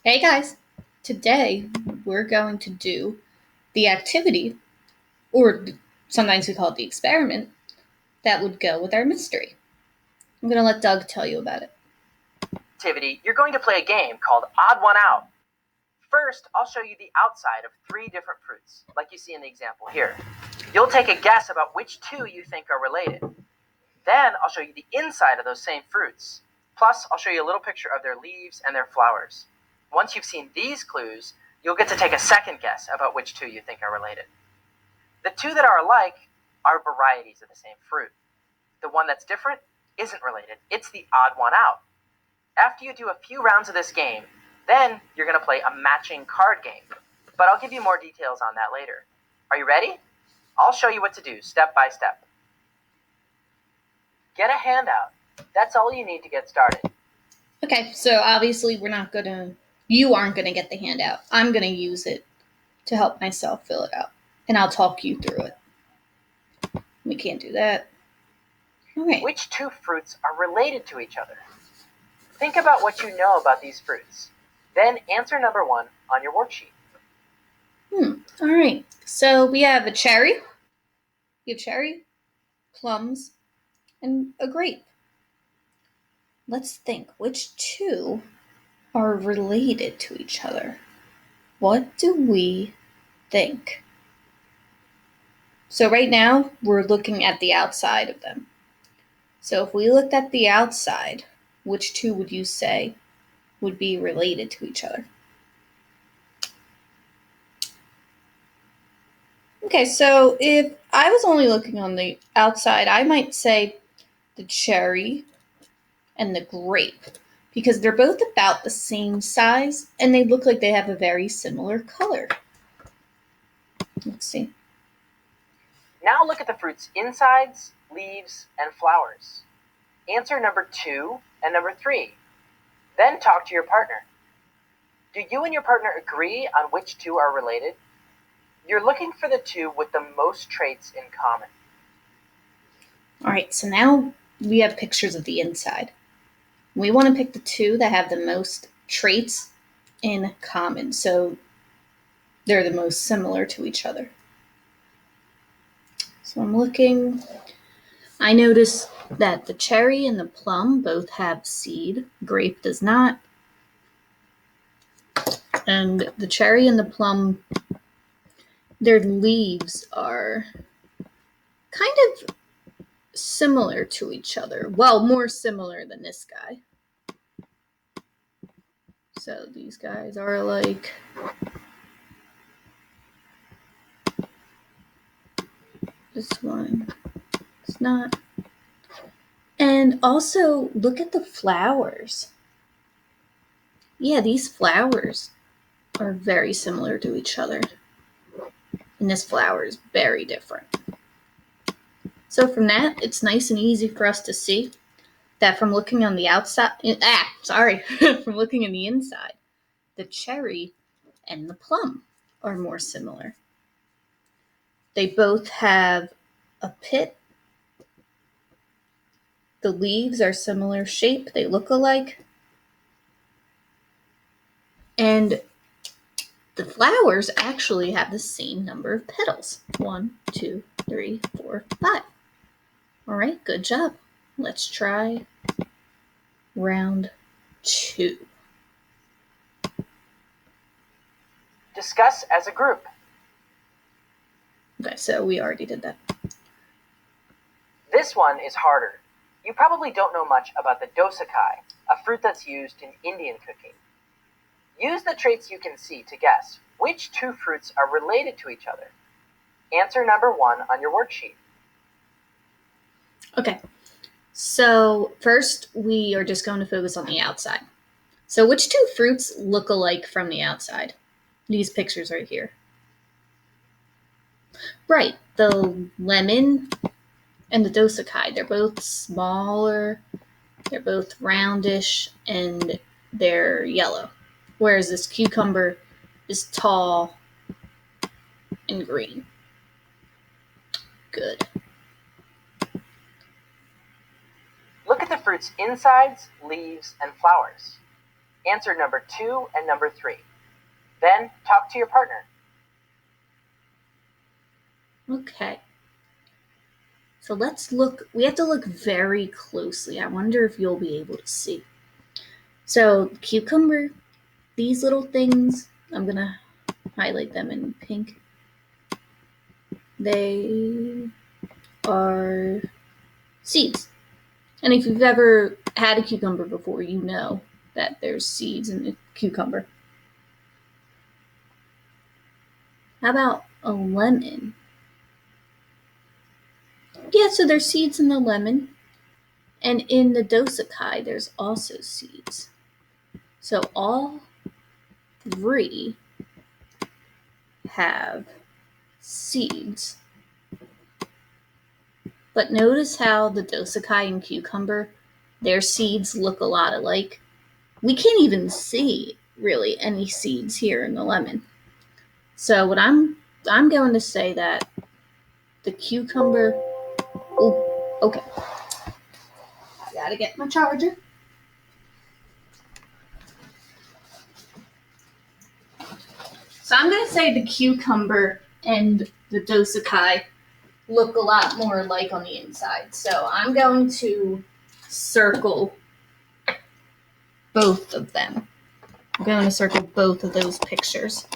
Hey guys, today we're going to do the activity, or sometimes we call it the experiment, that would go with our mystery. I'm going to let Doug tell you about it. Activity, you're going to play a game called Odd One Out. First, I'll show you the outside of 3 different fruits, like you see in the example here. You'll take a guess about which 2 you think are related. Then I'll show you the inside of those same fruits. Plus, I'll show you a little picture of their leaves and their flowers. Once you've seen these clues, you'll get to take a second guess about which 2 you think are related. The 2 that are alike are varieties of the same fruit. The one that's different isn't related. It's the odd one out. After you do a few rounds of this game, then you're going to play a matching card game. But I'll give you more details on that later. Are you ready? I'll show you what to do step by step. Get a handout. That's all you need to get started. Okay, so obviously you aren't going to get the handout. I'm going to use it to help myself fill it out, and I'll talk you through it. We can't do that. All right. Which 2 fruits are related to each other? Think about what you know about these fruits. Then answer number 1 on your worksheet. All right. So we have a cherry. We have cherry, plums, and a grape. Let's think which 2 are related to each other. What do we think? So right now, we're looking at the outside of them. So if we looked at the outside, which 2 would you say would be related to each other? Okay, so if I was only looking on the outside, I might say the cherry and the grape, because they're both about the same size and they look like they have a very similar color. Let's see. Now look at the fruit's insides, leaves, and flowers. Answer number 2 and number 3. Then talk to your partner. Do you and your partner agree on which 2 are related? You're looking for the 2 with the most traits in common. All right, so now we have pictures of the inside. We want to pick the 2 that have the most traits in common, so they're the most similar to each other. So I'm looking. I notice that the cherry and the plum both have seed. Grape does not. And the cherry and the plum, their leaves are kind of similar to each other. Well, more similar than this guy. So these guys are like this one. It's not. And also look at the flowers. Yeah, these flowers are very similar to each other. And this flower is very different. So from that, it's nice and easy for us to see that from looking on the outside, from looking in the inside, the cherry and the plum are more similar. They both have a pit. The leaves are similar shape. They look alike. And the flowers actually have the same number of petals. 1, 2, 3, 4, 5. All right, good job. Let's try round 2. Discuss as a group. Okay, so we already did that. This one is harder. You probably don't know much about the dosakai, a fruit that's used in Indian cooking. Use the traits you can see to guess which 2 fruits are related to each other. Answer number 1 on your worksheet. Okay, so first we are just going to focus on the outside. So which 2 fruits look alike from the outside? These pictures right here. Right, the lemon and the dosakai. They're both smaller, they're both roundish, and they're yellow. Whereas this cucumber is tall and green. Good. Look at the fruit's insides, leaves, and flowers. Answer number 2 and number 3. Then talk to your partner. Okay. So let's look. We have to look very closely. I wonder if you'll be able to see. So cucumber, these little things, I'm going to highlight them in pink. They are seeds. And if you've ever had a cucumber before, you know that there's seeds in the cucumber. How about a lemon? Yeah, so there's seeds in the lemon. And in the dosicai, there's also seeds. So all three have seeds. But notice how the dosicai and cucumber, their seeds look a lot alike. We can't even see really any seeds here in the lemon. So what I'm going to say that the cucumber. Oh, okay. Gotta get my charger. So I'm going to say the cucumber and the dosicai look a lot more alike on the inside. So I'm going to circle both of them. I'm going to circle both of those pictures.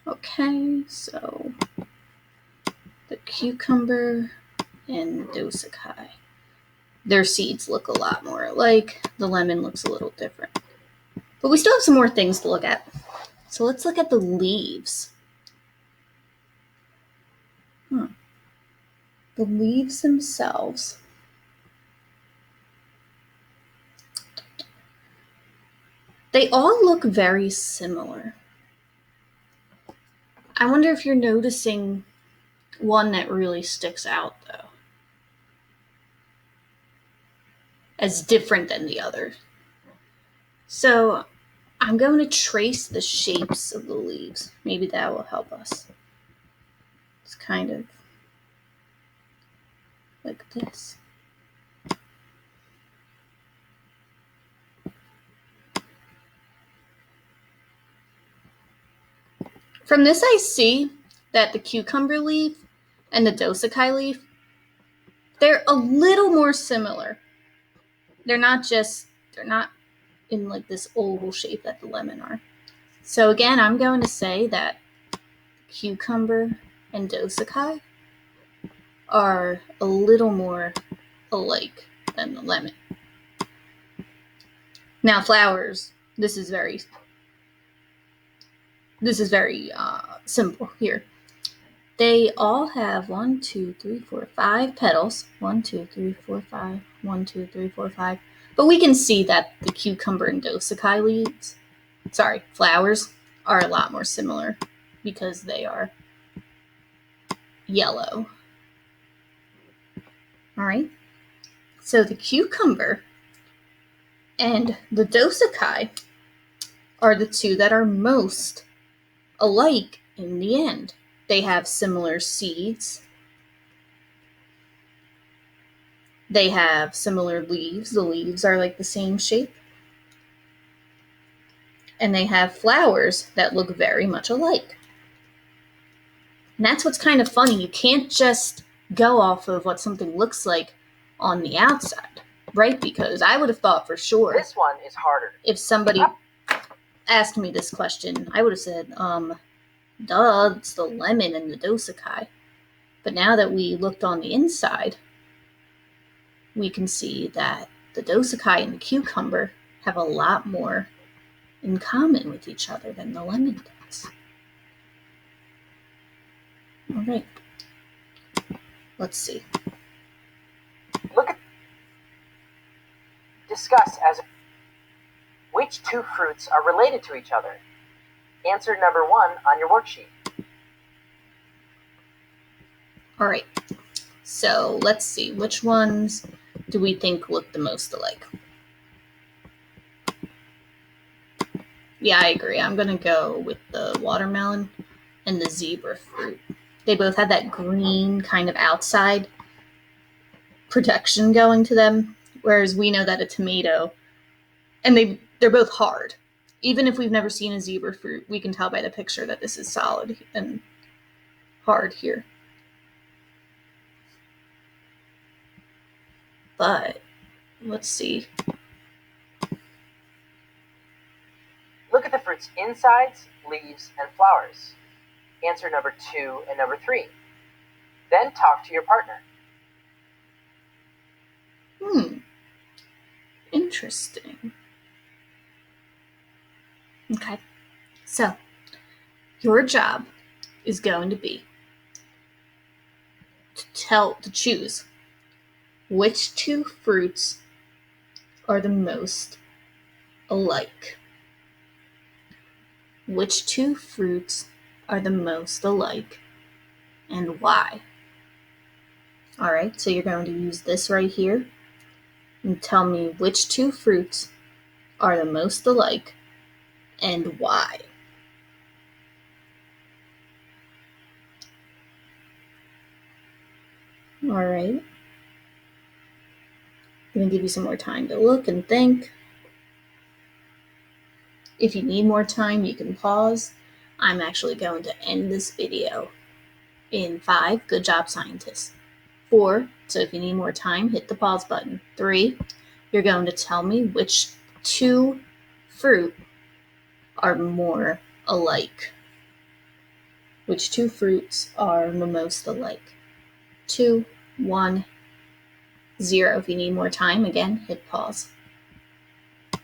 Okay, so the cucumber and dosicai. Their seeds look a lot more alike. The lemon looks a little different. But we still have some more things to look at. So let's look at the leaves. The leaves themselves. They all look very similar. I wonder if you're noticing one that really sticks out, though, as different than the other. So I'm going to trace the shapes of the leaves. Maybe that will help us. It's kind of like this. From this, I see that the cucumber leaf and the dosicai leaf, they're a little more similar. They're not in like this oval shape that the lemon are. So again, I'm going to say that cucumber and dosicai are a little more alike than the lemon. Now flowers, this is very simple here. They all have 5 petals. 1, 2, 3, 4, 5. 1, 2, 3, 4, 5. But we can see that the cucumber and dosicai flowers are a lot more similar because they are yellow. All right. So the cucumber and the dosicai are the two that are most alike in the end. They have similar seeds. They have similar leaves. The leaves are like the same shape. And they have flowers that look very much alike. And that's what's kind of funny. You can't just go off of what something looks like on the outside, right? Because I would have thought for sure. This one is harder. If somebody asked me this question, I would have said, duh, it's the lemon and the dosicai. But now that we looked on the inside, we can see that the dosicai and the cucumber have a lot more in common with each other than the lemon does. All right. Let's see. Discuss as which two fruits are related to each other. Answer number 1 on your worksheet. All right. So let's see. Which ones do we think look the most alike? Yeah, I agree. I'm going to go with the watermelon and the zebra fruit. They both have that green kind of outside, protection going to them, whereas we know that a tomato, and they're both hard. Even if we've never seen a zebra fruit, we can tell by the picture that this is solid and hard here. But let's see. Look at the fruit's insides, leaves, and flowers. Answer number 2 and number 3. Then talk to your partner. Interesting. Okay. So, your job is going to be to choose which 2 fruits are the most alike. Which 2 fruits are the most alike and why? All right, so you're going to use this right here and tell me which 2 fruits are the most alike and why. All right. I'm going to give you some more time to look and think. If you need more time, you can pause. I'm actually going to end this video in 5. Good job, scientists. 4. So if you need more time, hit the pause button. 3. You're going to tell me which 2 fruit are more alike. Which 2 fruits are the most alike? 2, 1, 0. If you need more time, again, hit pause.